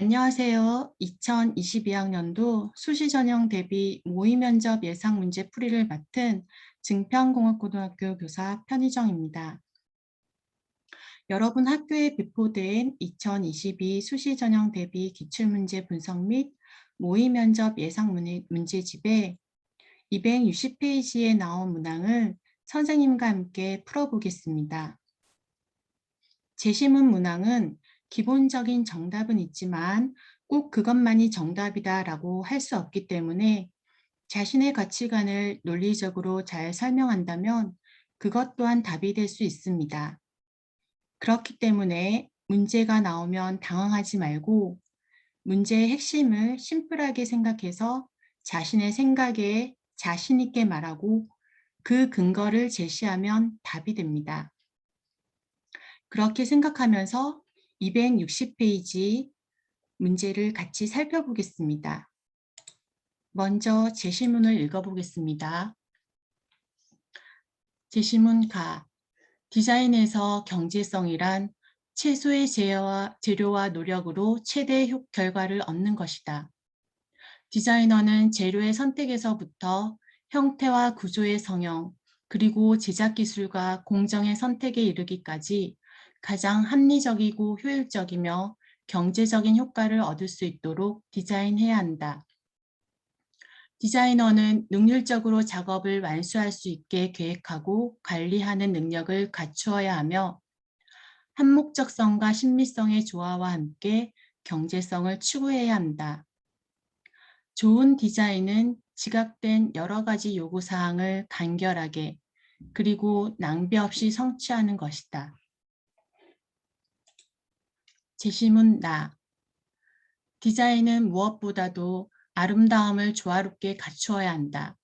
안녕하세요. 2022학년도 수시전형 대비 모의면접 예상 문제 풀이를 맡은 증평공업고등학교 교사 편희정입니다. 여러분 학교에 배포된 2022 수시전형 대비 기출문제 분석 및 모의면접 예상 문제집에 260페이지에 나온 문항을 선생님과 함께 풀어보겠습니다. 제시문 문항은 기본적인 정답은 있지만 꼭 그것만이 정답이다라고 할 수 없기 때문에 자신의 가치관을 논리적으로 잘 설명한다면 그것 또한 답이 될 수 있습니다. 그렇기 때문에 문제가 나오면 당황하지 말고 문제의 핵심을 심플하게 생각해서 자신의 생각에 자신 있게 말하고 그 근거를 제시하면 답이 됩니다. 그렇게 생각하면서 260페이지 문제를 같이 살펴보겠습니다. 먼저 제시문을 읽어보겠습니다. 제시문 가. 디자인에서 경제성이란 최소의 재료와 노력으로 최대 결과를 얻는 것이다. 디자이너는 재료의 선택에서부터 형태와 구조의 성형, 그리고 제작 기술과 공정의 선택에 이르기까지 가장 합리적이고 효율적이며 경제적인 효과를 얻을 수 있도록 디자인해야 한다. 디자이너는 능률적으로 작업을 완수할 수 있게 계획하고 관리하는 능력을 갖추어야 하며 한목적성과 신미성의 조화와 함께 경제성을 추구해야 한다. 좋은 디자인은 지각된 여러 가지 요구사항을 간결하게 그리고 낭비 없이 성취하는 것이다. 제시문 나. 디자인은 무엇보다도 아름다움을 조화롭게 갖추어야 한다.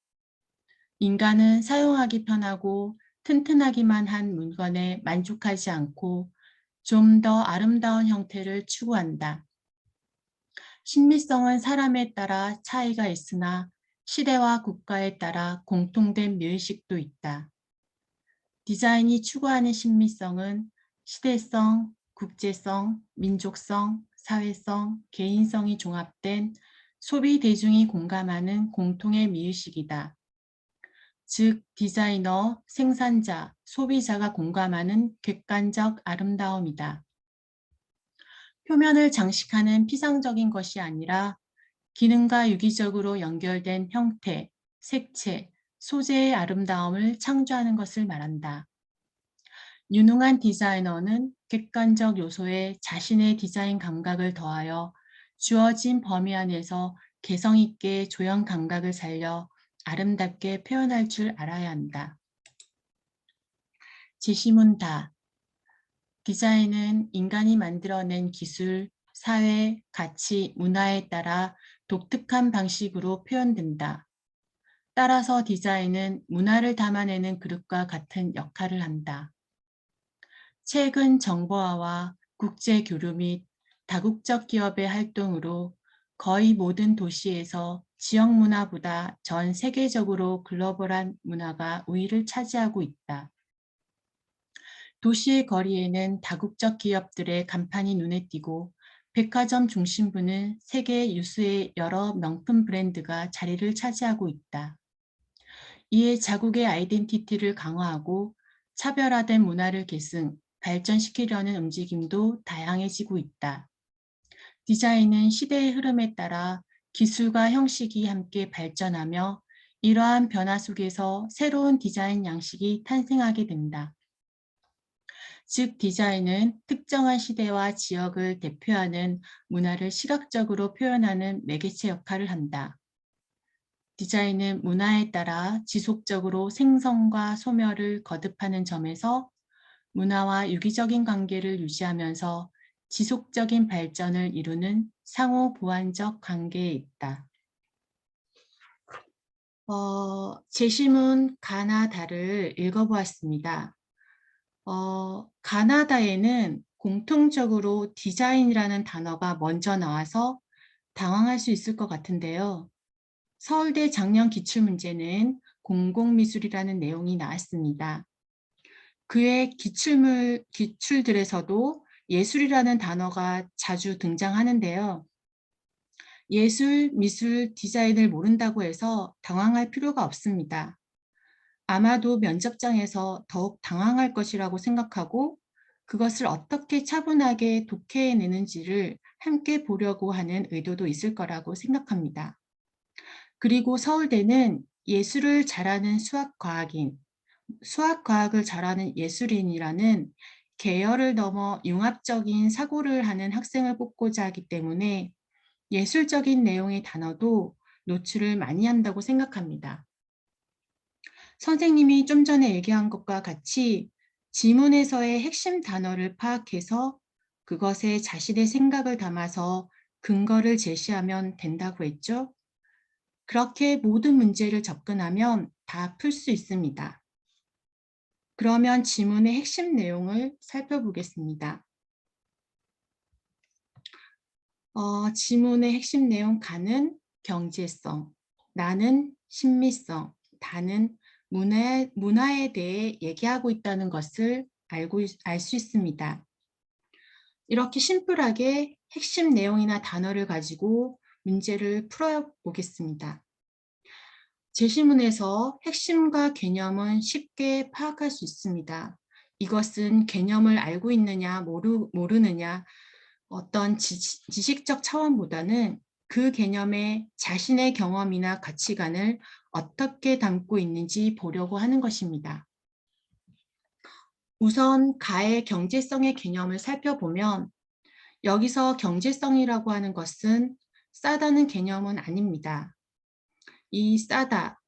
인간은 사용하기 편하고 튼튼하기만 한 물건에 만족하지 않고 좀 더 아름다운 형태를 추구한다. 신미성은 사람에 따라 차이가 있으나 시대와 국가에 따라 공통된 묘의식도 있다. 디자인이 추구하는 신미성은 시대성, 국제성, 민족성, 사회성, 개인성이 종합된 소비 대중이 공감하는 공통의 미의식이다. 즉, 디자이너, 생산자, 소비자가 공감하는 객관적 아름다움이다. 표면을 장식하는 피상적인 것이 아니라 기능과 유기적으로 연결된 형태, 색채, 소재의 아름다움을 창조하는 것을 말한다. 유능한 디자이너는 객관적 요소에 자신의 디자인 감각을 더하여 주어진 범위 안에서 개성 있게 조형 감각을 살려 아름답게 표현할 줄 알아야 한다. 제시문 다. 디자인은 인간이 만들어낸 기술, 사회, 가치, 문화에 따라 독특한 방식으로 표현된다. 따라서 디자인은 문화를 담아내는 그릇과 같은 역할을 한다. 최근 정보화와 국제 교류 및 다국적 기업의 활동으로 거의 모든 도시에서 지역 문화보다 전 세계적으로 글로벌한 문화가 우위를 차지하고 있다. 도시의 거리에는 다국적 기업들의 간판이 눈에 띄고 백화점 중심부는 세계 유수의 여러 명품 브랜드가 자리를 차지하고 있다. 이에 자국의 아이덴티티를 강화하고 차별화된 문화를 계승, 발전시키려는 움직임도 다양해지고 있다. 디자인은 시대의 흐름에 따라 기술과 형식이 함께 발전하며 이러한 변화 속에서 새로운 디자인 양식이 탄생하게 된다. 즉, 디자인은 특정한 시대와 지역을 대표하는 문화를 시각적으로 표현하는 매개체 역할을 한다. 디자인은 문화에 따라 지속적으로 생성과 소멸을 거듭하는 점에서 문화와 유기적인 관계를 유지하면서 지속적인 발전을 이루는 상호 보완적 관계에 있다. 제시문 가나다를 읽어보았습니다. 가나다에는 공통적으로 디자인이라는 단어가 먼저 나와서 당황할 수 있을 것 같은데요. 서울대 작년 기출문제는 공공미술이라는 내용이 나왔습니다. 그의 기출들에서도 예술이라는 단어가 자주 등장하는데요. 예술, 미술, 디자인을 모른다고 해서 당황할 필요가 없습니다. 아마도 면접장에서 더욱 당황할 것이라고 생각하고 그것을 어떻게 차분하게 독해내는지를 함께 보려고 하는 의도도 있을 거라고 생각합니다. 그리고 서울대는 예술을 잘하는 수학과학인, 수학과학을 잘하는 예술인이라는 계열을 넘어 융합적인 사고를 하는 학생을 뽑고자 하기 때문에 예술적인 내용의 단어도 노출을 많이 한다고 생각합니다. 선생님이 좀 전에 얘기한 것과 같이 지문에서의 핵심 단어를 파악해서 그것에 자신의 생각을 담아서 근거를 제시하면 된다고 했죠. 그렇게 모든 문제를 접근하면 다 풀 수 있습니다. 그러면 지문의 핵심 내용을 살펴보겠습니다. 지문의 핵심 내용 가는 경제성, 나는 신미성, 다는 문화에 대해 얘기하고 있다는 것을 알 수 있습니다. 이렇게 심플하게 핵심 내용이나 단어를 가지고 문제를 풀어보겠습니다. 제시문에서 핵심과 개념은 쉽게 파악할 수 있습니다. 이것은 개념을 알고 있느냐 모르느냐 어떤 지식적 차원보다는 그 개념에 자신의 경험이나 가치관을 어떻게 담고 있는지 보려고 하는 것입니다. 우선 가의 경제성의 개념을 살펴보면 여기서 경제성이라고 하는 것은 싸다는 개념은 아닙니다. 이 싸다,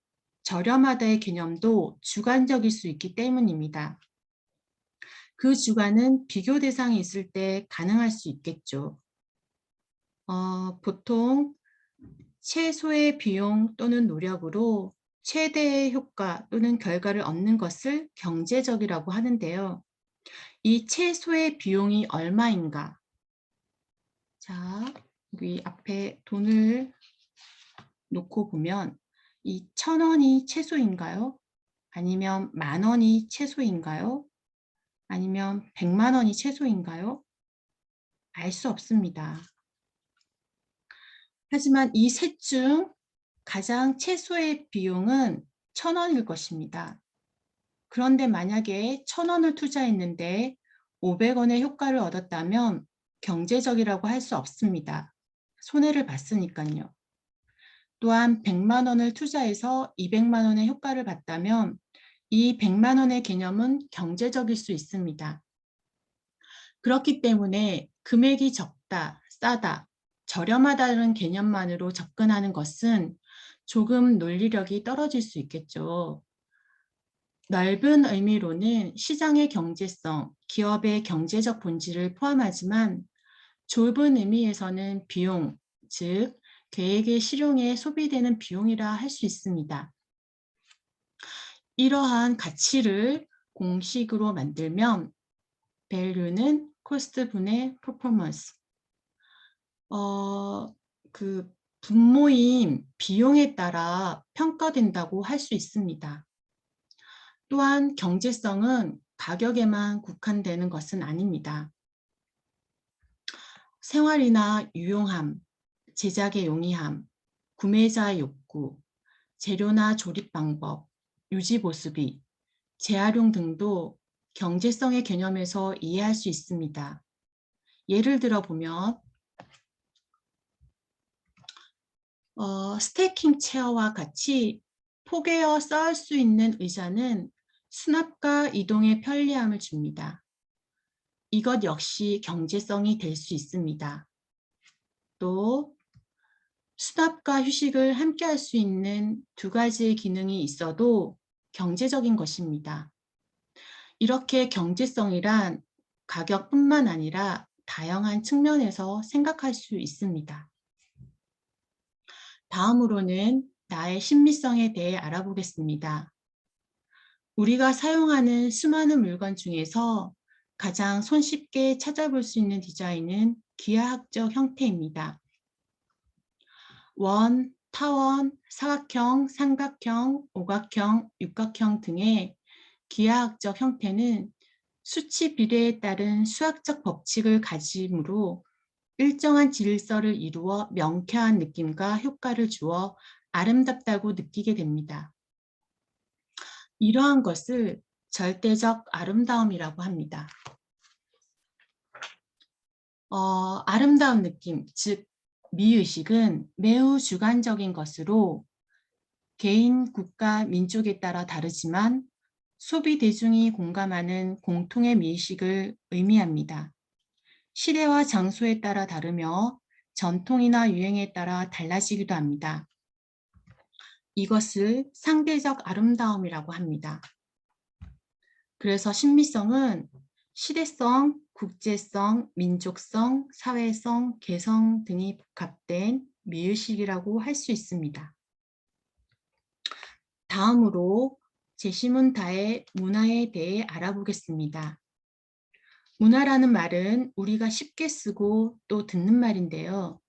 저렴하다의 개념도 주관적일 수 있기 때문입니다. 그 주관은 비교 대상이 있을 때 가능할 수 있겠죠. 보통 최소의 비용 또는 노력으로 최대의 효과 또는 결과를 얻는 것을 경제적이라고 하는데요. 이 최소의 비용이 얼마인가? 자, 여기 앞에 돈을 놓고 보면 이 1,000원이 최소인가요? 아니면 10,000원이 최소인가요? 아니면 100만 원이 최소인가요? 알 수 없습니다. 하지만 이 셋 중 가장 최소의 비용은 1,000원일 것입니다. 그런데 만약에 1,000원을 투자했는데 500원의 효과를 얻었다면 경제적이라고 할 수 없습니다. 손해를 봤으니까요. 또한 100만 원을 투자해서 200만 원의 효과를 봤다면 이 100만 원의 개념은 경제적일 수 있습니다. 그렇기 때문에 금액이 적다, 싸다, 저렴하다는 개념만으로 접근하는 것은 조금 논리력이 떨어질 수 있겠죠. 넓은 의미로는 시장의 경제성, 기업의 경제적 본질을 포함하지만 좁은 의미에서는 비용, 즉 계획의 실용에 소비되는 비용이라 할 수 있습니다. 이러한 가치를 공식으로 만들면 value는 cost 분의 performance, 그 분모인 비용에 따라 평가된다고 할 수 있습니다. 또한 경제성은 가격에만 국한되는 것은 아닙니다. 생활이나 유용함, 제작의 용이함, 구매자의 욕구, 재료나 조립 방법, 유지 보수비, 재활용 등도 경제성의 개념에서 이해할 수 있습니다. 예를 들어 보면 스태킹 체어와 같이 포개어 쌓을 수 있는 의자는 수납과 이동의 편리함을 줍니다. 이것 역시 경제성이 될 수 있습니다. 또 수납과 휴식을 함께 할 수 있는 두 가지의 기능이 있어도 경제적인 것입니다. 이렇게 경제성이란 가격뿐만 아니라 다양한 측면에서 생각할 수 있습니다. 다음으로는 나의 신미성에 대해 알아보겠습니다. 우리가 사용하는 수많은 물건 중에서 가장 손쉽게 찾아볼 수 있는 디자인은 기하학적 형태입니다. 원, 타원, 사각형, 삼각형, 오각형, 육각형 등의 기하학적 형태는 수치 비례에 따른 수학적 법칙을 가지므로 일정한 질서를 이루어 명쾌한 느낌과 효과를 주어 아름답다고 느끼게 됩니다. 이러한 것을 절대적 아름다움이라고 합니다. 아름다운 느낌, 즉 미의식은 매우 주관적인 것으로 개인, 국가, 민족에 따라 다르지만 소비 대중이 공감하는 공통의 미의식을 의미합니다. 시대와 장소에 따라 다르며 전통이나 유행에 따라 달라지기도 합니다. 이것을 상대적 아름다움이라고 합니다. 그래서 신미성은 시대성, 국제성, 민족성, 사회성, 개성 등이 복합된 미의식이라고 할 수 있습니다. 다음으로 제시문다의 문화에 대해 알아보겠습니다. 문화라는 말은 우리가 쉽게 쓰고 또 듣는 말인데요.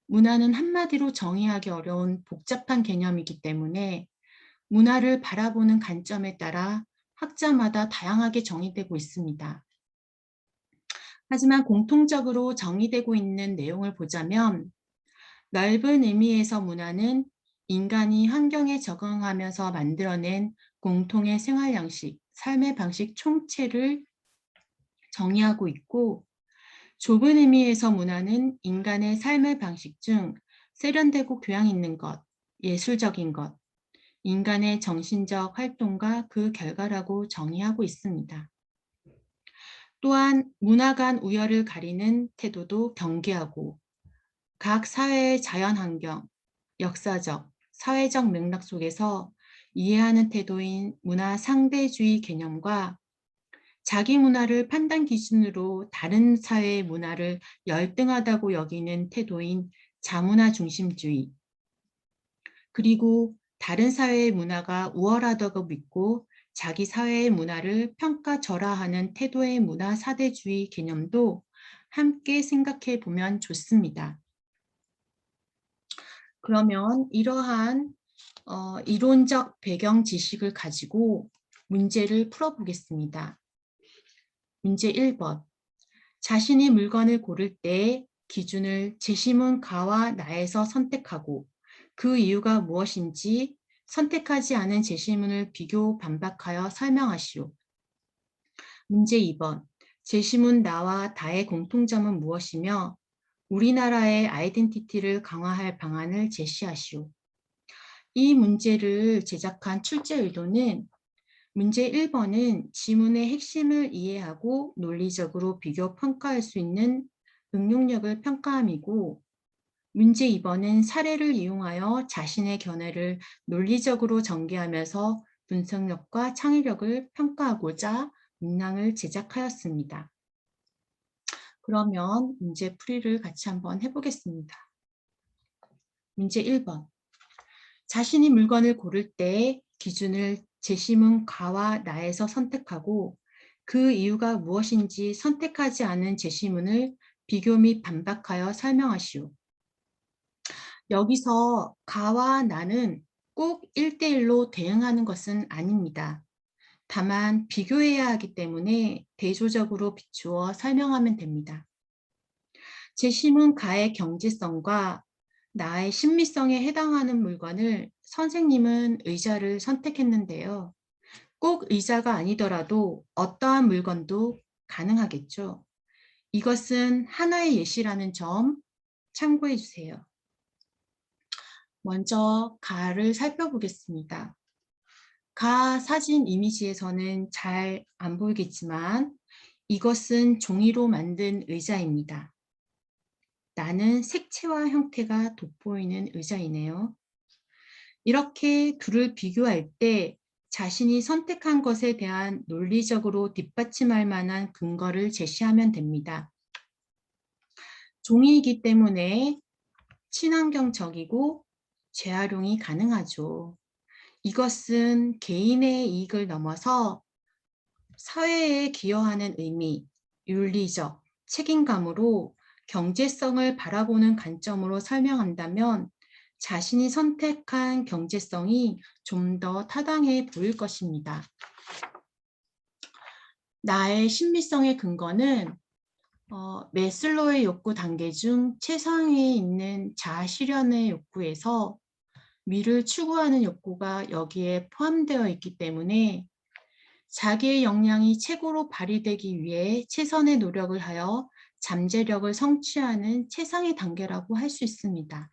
문화는 한마디로 정의하기 어려운 복잡한 개념이기 때문에 문화를 바라보는 관점에 따라 학자마다 다양하게 정의되고 있습니다. 하지만 공통적으로 정의되고 있는 내용을 보자면 넓은 의미에서 문화는 인간이 환경에 적응하면서 만들어낸 공통의 생활 양식, 삶의 방식 총체를 정의하고 있고, 좁은 의미에서 문화는 인간의 삶의 방식 중 세련되고 교양 있는 것, 예술적인 것, 인간의 정신적 활동과 그 결과라고 정의하고 있습니다. 또한 문화 간 우열을 가리는 태도도 경계하고 각 사회의 자연환경, 역사적, 사회적 맥락 속에서 이해하는 태도인 문화 상대주의 개념과 자기 문화를 판단 기준으로 다른 사회의 문화를 열등하다고 여기는 태도인 자문화 중심주의, 그리고 다른 사회의 문화가 우월하다고 믿고 자기 사회의 문화를 평가절하하는 태도의 문화 사대주의 개념도 함께 생각해 보면 좋습니다. 그러면 이러한 이론적 배경 지식을 가지고 문제를 풀어보겠습니다. 문제 1번. 자신이 물건을 고를 때 기준을 제시문 가와 나에서 선택하고 그 이유가 무엇인지 선택하지 않은 제시문을 비교 반박하여 설명하시오. 문제 2번. 제시문 나와 다의 공통점은 무엇이며 우리나라의 아이덴티티를 강화할 방안을 제시하시오. 이 문제를 제작한 출제 의도는 문제 1번은 지문의 핵심을 이해하고 논리적으로 비교 평가할 수 있는 응용력을 평가함이고, 문제 2번은 사례를 이용하여 자신의 견해를 논리적으로 전개하면서 분석력과 창의력을 평가하고자 문항을 제작하였습니다. 그러면 문제 풀이를 같이 한번 해보겠습니다. 문제 1번. 자신이 물건을 고를 때 기준을 제시문 가와 나에서 선택하고 그 이유가 무엇인지 선택하지 않은 제시문을 비교 및 반박하여 설명하시오. 여기서 가와 나는 꼭 1대1로 대응하는 것은 아닙니다. 다만 비교해야 하기 때문에 대조적으로 비추어 설명하면 됩니다. 제시문 가의 경제성과 나의 심미성에 해당하는 물건을 선생님은 의자를 선택했는데요. 꼭 의자가 아니더라도 어떠한 물건도 가능하겠죠. 이것은 하나의 예시라는 점 참고해 주세요. 먼저 가를 살펴보겠습니다. 가 사진 이미지에서는 잘 안 보이겠지만 이것은 종이로 만든 의자입니다. 나는 색채와 형태가 돋보이는 의자이네요. 이렇게 둘을 비교할 때 자신이 선택한 것에 대한 논리적으로 뒷받침할 만한 근거를 제시하면 됩니다. 종이이기 때문에 친환경적이고 재활용이 가능하죠. 이것은 개인의 이익을 넘어서 사회에 기여하는 의미, 윤리적, 책임감으로 경제성을 바라보는 관점으로 설명한다면 자신이 선택한 경제성이 좀 더 타당해 보일 것입니다. 나의 신비성의 근거는 매슬로의 욕구 단계 중 최상위에 있는 자아 실현의 욕구에서 미를 추구하는 욕구가 여기에 포함되어 있기 때문에 자기의 역량이 최고로 발휘되기 위해 최선의 노력을 하여 잠재력을 성취하는 최상의 단계라고 할 수 있습니다.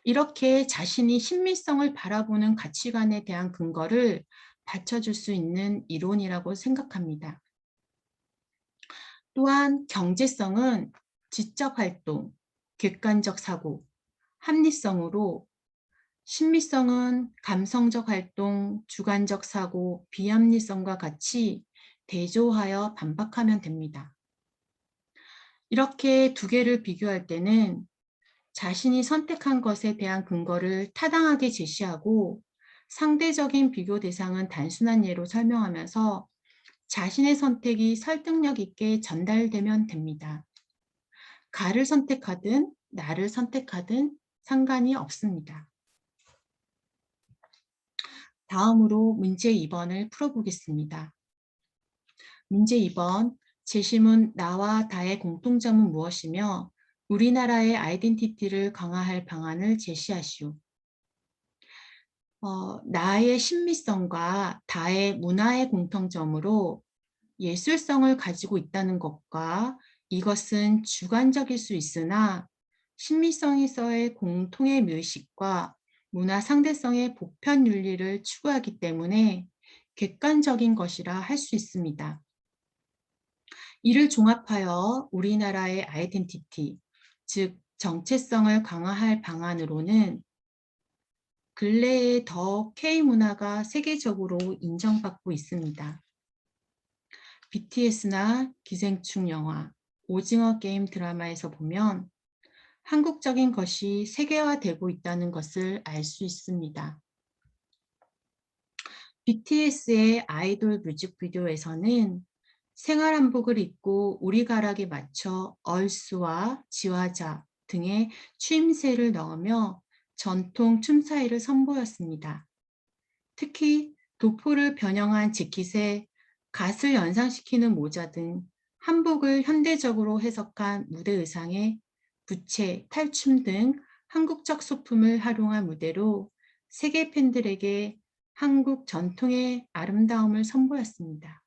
이렇게 자신이 신미성을 바라보는 가치관에 대한 근거를 받쳐줄 수 있는 이론이라고 생각합니다. 또한 경제성은 지적 활동, 객관적 사고, 합리성으로, 신미성은 감성적 활동, 주관적 사고, 비합리성과 같이 대조하여 반박하면 됩니다. 이렇게 두 개를 비교할 때는 자신이 선택한 것에 대한 근거를 타당하게 제시하고 상대적인 비교 대상은 단순한 예로 설명하면서 자신의 선택이 설득력 있게 전달되면 됩니다. 가를 선택하든 나를 선택하든 상관이 없습니다. 다음으로 문제 2번을 풀어보겠습니다. 문제 2번, 재심은 나와 다의 공통점은 무엇이며 우리나라의 아이덴티티를 강화할 방안을 제시하시오. 나의 신미성과 다의 문화의 공통점으로 예술성을 가지고 있다는 것과 이것은 주관적일 수 있으나 신미성에서의 공통의 묘식과 문화 상대성의 보편 윤리를 추구하기 때문에 객관적인 것이라 할 수 있습니다. 이를 종합하여 우리나라의 아이덴티티, 즉 정체성을 강화할 방안으로는 근래에 더 K문화가 세계적으로 인정받고 있습니다. BTS나 기생충 영화, 오징어 게임 드라마에서 보면 한국적인 것이 세계화되고 있다는 것을 알 수 있습니다. BTS의 아이돌 뮤직비디오에서는 생활한복을 입고 우리가락에 맞춰 얼스와 지화자 등의 추임새를 넣으며 전통 춤사위를 선보였습니다. 특히 도포를 변형한 재킷에 갓을 연상시키는 모자 등 한복을 현대적으로 해석한 무대 의상에 부채, 탈춤 등 한국적 소품을 활용한 무대로 세계 팬들에게 한국 전통의 아름다움을 선보였습니다.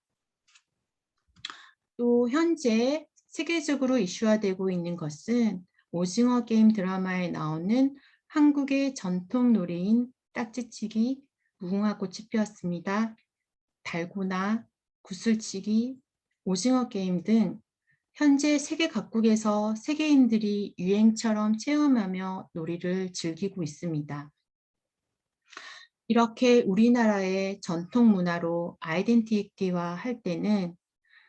또 현재 세계적으로 이슈화되고 있는 것은 오징어 게임 드라마에 나오는 한국의 전통 놀이인 딱지치기, 무궁화꽃이 피었습니다. 달고나, 구슬치기, 오징어 게임 등 현재 세계 각국에서 세계인들이 유행처럼 체험하며 놀이를 즐기고 있습니다. 이렇게 우리나라의 전통 문화로 아이덴티티화 할 때는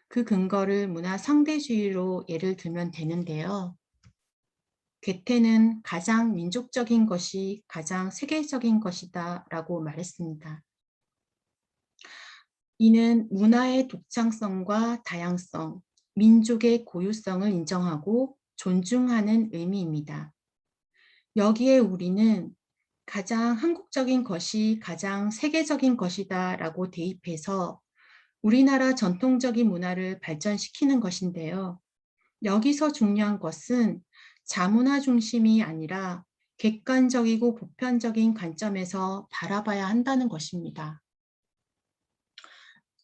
그 근거를 문화 상대주의로 예를 들면 되는데요. 괴테는 가장 민족적인 것이 가장 세계적인 것이다 라고 말했습니다. 이는 문화의 독창성과 다양성, 민족의 고유성을 인정하고 존중하는 의미입니다. 여기에 우리는 가장 한국적인 것이 가장 세계적인 것이다 라고 대입해서 우리나라 전통적인 문화를 발전시키는 것인데요. 여기서 중요한 것은 자문화 중심이 아니라 객관적이고 보편적인 관점에서 바라봐야 한다는 것입니다.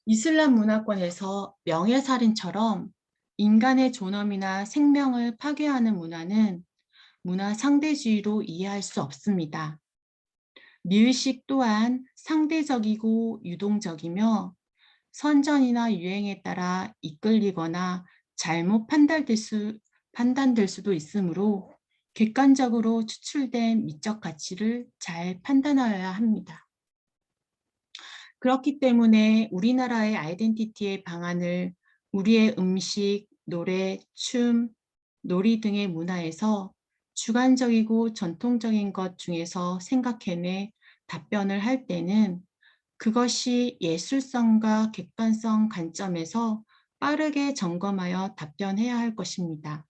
이슬람 문화권에서 명예살인처럼 인간의 존엄이나 생명을 파괴하는 문화는 문화 상대주의로 이해할 수 없습니다. 미의식 또한 상대적이고 유동적이며 선전이나 유행에 따라 이끌리거나 잘못 판단될 수도 있으므로 객관적으로 추출된 미적 가치를 잘 판단하여야 합니다. 그렇기 때문에 우리나라의 아이덴티티의 방안을 우리의 음식, 노래, 춤, 놀이 등의 문화에서 주관적이고 전통적인 것 중에서 생각해내 답변을 할 때는 그것이 예술성과 객관성 관점에서 빠르게 점검하여 답변해야 할 것입니다.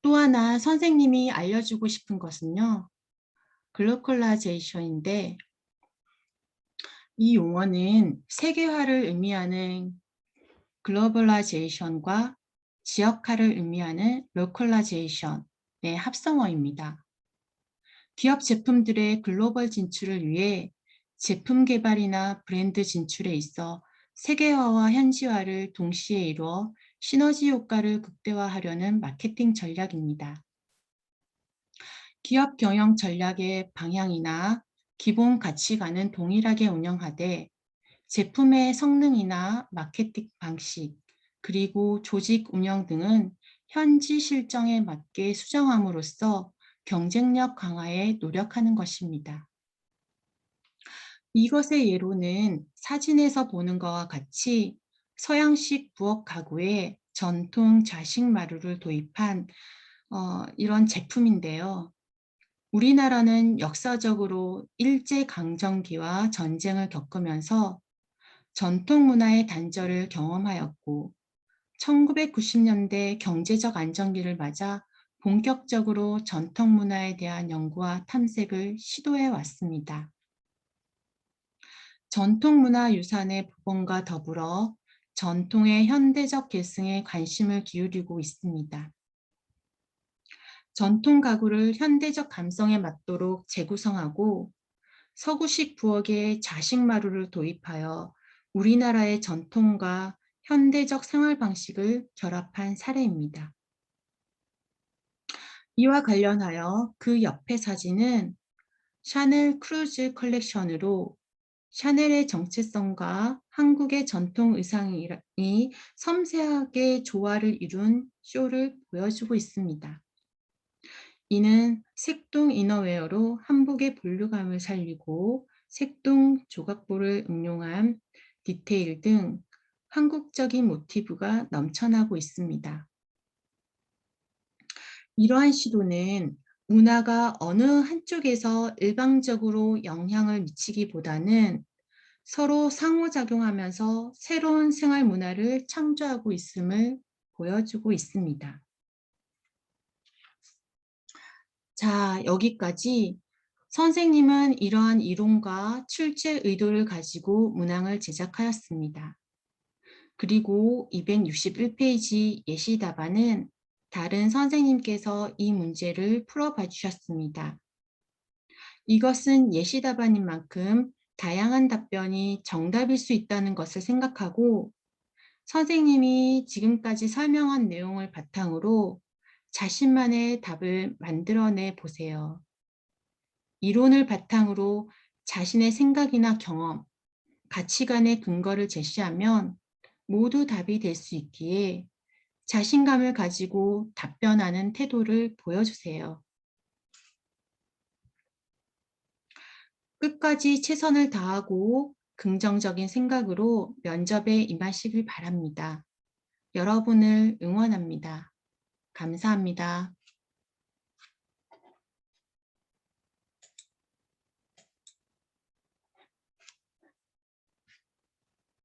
또 하나 선생님이 알려주고 싶은 것은요. 글로컬라이제이션인데 이 용어는 세계화를 의미하는 글로벌라이제이션과 지역화를 의미하는 로컬라이제이션의 합성어입니다. 기업 제품들의 글로벌 진출을 위해 제품 개발이나 브랜드 진출에 있어 세계화와 현지화를 동시에 이루어 시너지 효과를 극대화하려는 마케팅 전략입니다. 기업 경영 전략의 방향이나 기본 가치관은 동일하게 운영하되 제품의 성능이나 마케팅 방식, 그리고 조직 운영 등은 현지 실정에 맞게 수정함으로써 경쟁력 강화에 노력하는 것입니다. 이것의 예로는 사진에서 보는 것과 같이 서양식 부엌 가구에 전통 좌식 마루를 도입한 이런 제품인데요. 우리나라는 역사적으로 일제강점기와 전쟁을 겪으면서 전통 문화의 단절을 경험하였고 1990년대 경제적 안정기를 맞아 본격적으로 전통 문화에 대한 연구와 탐색을 시도해 왔습니다. 전통문화유산의 복원과 더불어 전통의 현대적 계승에 관심을 기울이고 있습니다. 전통 가구를 현대적 감성에 맞도록 재구성하고 서구식 부엌에 자식마루를 도입하여 우리나라의 전통과 현대적 생활 방식을 결합한 사례입니다. 이와 관련하여 그 옆의 사진은 샤넬 크루즈 컬렉션으로 샤넬의 정체성과 한국의 전통 의상이 섬세하게 조화를 이룬 쇼를 보여주고 있습니다. 이는 색동 이너웨어로 한복의 볼륨감을 살리고 색동 조각보를 응용한 디테일 등 한국적인 모티브가 넘쳐나고 있습니다. 이러한 시도는 문화가 어느 한쪽에서 일방적으로 영향을 미치기보다는 서로 상호작용하면서 새로운 생활 문화를 창조하고 있음을 보여주고 있습니다. 자, 여기까지 선생님은 이러한 이론과 출제 의도를 가지고 문항을 제작하였습니다. 그리고 261페이지 예시 답안은 다른 선생님께서 이 문제를 풀어봐 주셨습니다. 이것은 예시 답안인 만큼 다양한 답변이 정답일 수 있다는 것을 생각하고 선생님이 지금까지 설명한 내용을 바탕으로 자신만의 답을 만들어내 보세요. 이론을 바탕으로 자신의 생각이나 경험, 가치관의 근거를 제시하면 모두 답이 될 수 있기에 자신감을 가지고 답변하는 태도를 보여주세요. 끝까지 최선을 다하고 긍정적인 생각으로 면접에 임하시길 바랍니다. 여러분을 응원합니다. 감사합니다.